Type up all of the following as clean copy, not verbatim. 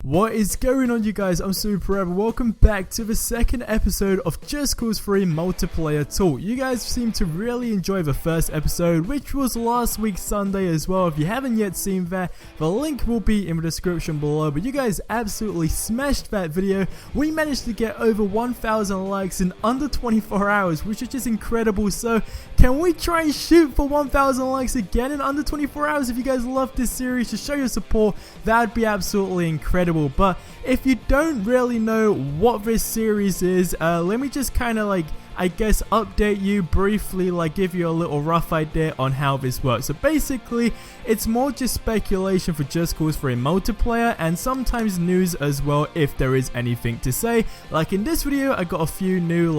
What is going on, you guys? I'm SuperRebel. Welcome back to the second episode of Just Cause 3 Multiplayer Talk. You guys seem to really enjoy the first episode, which was last week Sunday as well. If you haven't yet seen that, the link will be in the description below. But you guys absolutely smashed that video. We managed to get over 1,000 likes in under 24 hours, which is just incredible. So can we try and shoot for 1,000 likes again in under 24 hours? If you guys love this series, to show your support, that would be absolutely incredible. But if you don't really know what this series is, let me just kind of I guess update you briefly, give you a little rough idea on how this works. So basically, it's more just speculation for Just Cause 3 multiplayer and sometimes news as well if there is anything to say. Like in this video, I got a few new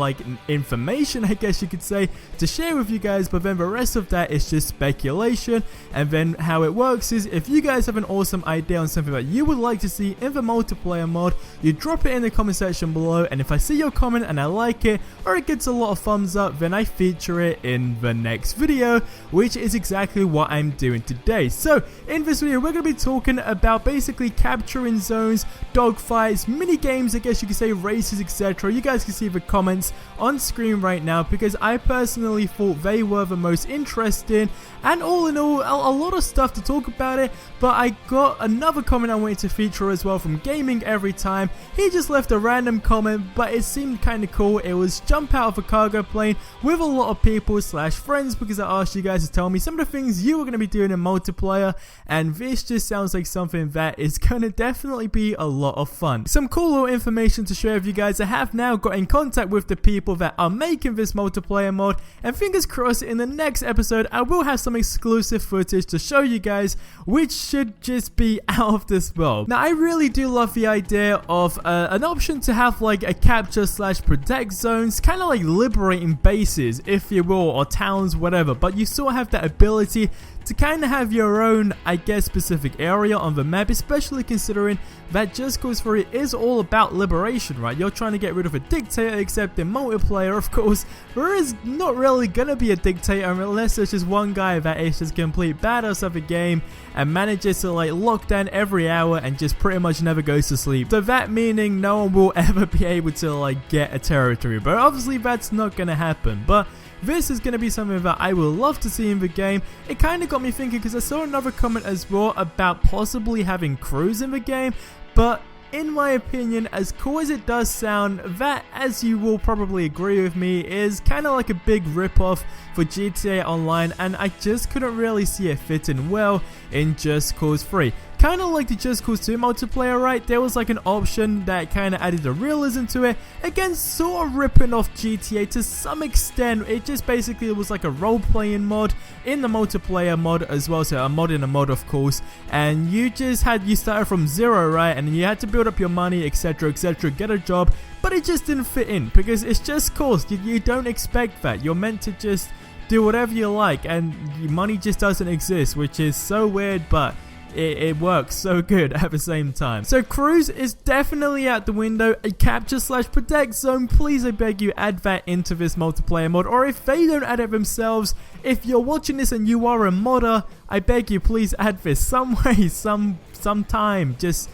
information, I guess you could say, to share with you guys, but then the rest of that is just speculation. And then how it works is, if you guys have an awesome idea on something that you would like to see in the multiplayer mod, you drop it in the comment section below, and if I see your comment and I like it, or it gets a lot of thumbs up, then I feature it in the next video, which is exactly what I'm doing today. So in this video, we're going to be talking about basically capturing zones, dogfights, mini games, I guess you could say, races, etc. You guys can see the comments on screen right now, because I personally thought they were the most interesting, and all in all, a lot of stuff to talk about it. But I got another comment I wanted to feature as well from Gaming Every Time. He just left a random comment, but it seemed kind of cool. It was jump out of a cargo plane with a lot of people / friends, because I asked you guys to tell me some of the things you were going to be doing in multiplayer, and this just sounds like something that is going to definitely be a lot of fun. Some cool little information to share with you guys. I have now got in contact with the people that are making this multiplayer mod, and fingers crossed in the next episode I will have some exclusive footage to show you guys, which should just be out of this world. Now I really do love the idea of an option to have a capture / protect zones, kind of like liberating bases, if you will, or towns, whatever, but you still have that ability to kind of have your own, I guess, specific area on the map, especially considering that Just Cause 3 is all about liberation, right? You're trying to get rid of a dictator, except in multiplayer, of course, there is not really gonna be a dictator unless there's just one guy that is just complete badass of a game and manages to lock down every hour and just pretty much never goes to sleep. So that meaning no one will ever be able to get a territory, but obviously that's not gonna happen. But this is going to be something that I would love to see in the game. It kind of got me thinking, because I saw another comment as well about possibly having crews in the game, but in my opinion, as cool as it does sound, that, as you will probably agree with me, is kind of like a big rip-off for GTA Online, and I just couldn't really see it fitting well in Just Cause 3. Kind of like the Just Cause 2 multiplayer, right? There was an option that kind of added a realism to it. Again, sort of ripping off GTA to some extent. It just basically was like a role-playing mod in the multiplayer mod as well. So a mod in a mod, of course. And you started from zero, right? And you had to build up your money, etc, etc, get a job. But it just didn't fit in, because it's Just Cause. You don't expect that. You're meant to just do whatever you like, and money just doesn't exist, which is so weird, but it works so good at the same time. So crews is definitely out the window. A capture / protect zone, please, I beg you, add that into this multiplayer mod. Or if they don't add it themselves, if you're watching this and you are a modder, I beg you, please add this some way, sometime. Just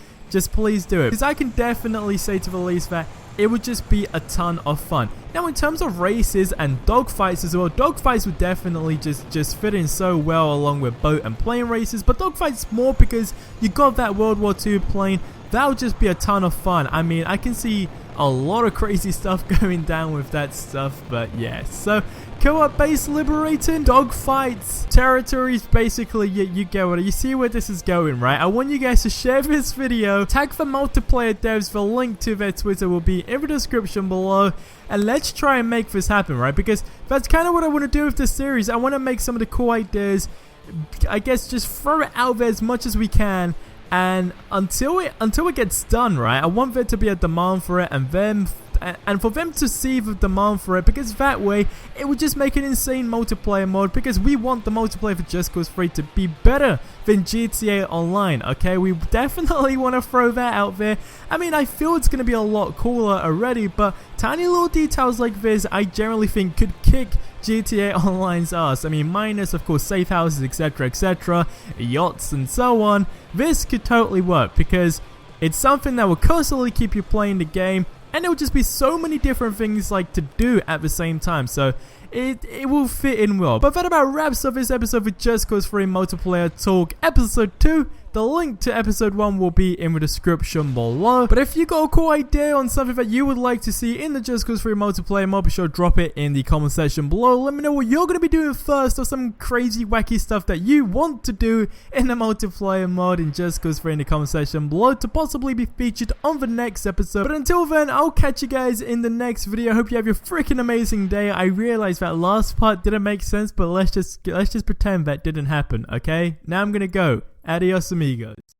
please do it, because I can definitely say to the least that it would just be a ton of fun. Now in terms of races and dogfights as well, dogfights would definitely just fit in so well along with boat and plane races, but dogfights more because you got that World War II plane. That would just be a ton of fun. I mean, I can see a lot of crazy stuff going down with that stuff, but yeah. So co-op base liberating, dogfights, territories, basically, you get what you see where this is going, right? I want you guys to share this video, tag the multiplayer devs, the link to their Twitter will be in the description below, and let's try and make this happen, right? Because that's kind of what I want to do with this series. I want to make some of the cool ideas, I guess, just throw it out there as much as we can. And until it gets done, right, I want there to be a demand for it, and for them to see the demand for it, because that way it would just make an insane multiplayer mod, because we want the multiplayer for Just Cause 3 to be better than GTA Online, okay? We definitely want to throw that out there. I mean, I feel it's going to be a lot cooler already, but tiny little details like this I generally think could kick GTA Online's ass. I mean, minus of course safe houses, etc, etc, yachts and so on. This could totally work, because It's something that will constantly keep you playing the game, and there will just be so many different things like to do at the same time, so it will fit in well. But that about wraps up this episode with Just Cause 3 Multiplayer Talk Episode 2. The link to Episode 1 will be in the description below. But if you got a cool idea on something that you would like to see in the Just Cause 3 Multiplayer mod, be sure to drop it in the comment section below. Let me know what you're going to be doing first, or some crazy wacky stuff that you want to do in the multiplayer mod in Just Cause 3 in the comment section below to possibly be featured on the next episode. But until then, I'll catch you guys in the next video. I hope you have your freaking amazing day. I realized that last part didn't make sense, but let's just pretend that didn't happen, okay? Now I'm going to go. Adios, amigos.